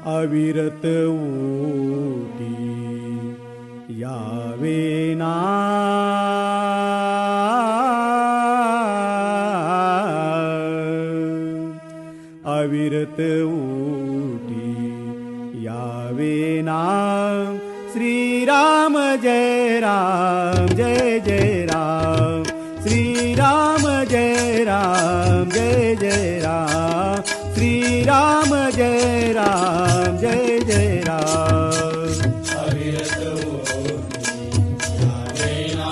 अविरत ओटी यावे ना अविरत ओटी यावे ना श्रीराम जय राम जय जय राम श्रीराम जय राम जय जय राम श्रीराम जय राम जय जय राम अविरत ओटी यावे ना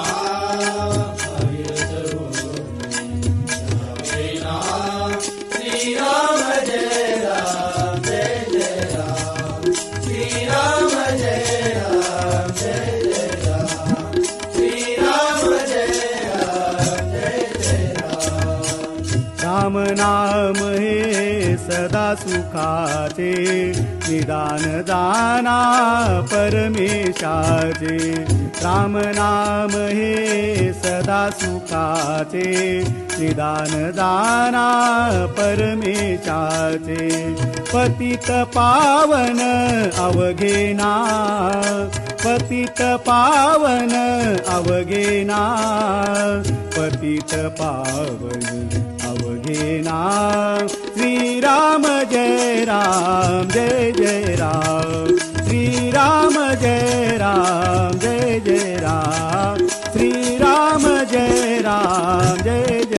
अविरत ओटी यावे ना श्रीराम जय राम जय जय राम श्रीराम जय राम जय जय राम श्रीराम जय राम जय जय राम राम नाम हे सदा सुखाचे निदान दाना परमेशाचे राम नाम हे सदा सुखाचे निदान दाना परमेशाचे पतित पावन अवघेना पतित पावन अवघेना पतित पावन अवघेना श्रीराम जय राम जय जय राम श्रीराम जय राम जय जय राम श्रीराम जय राम जय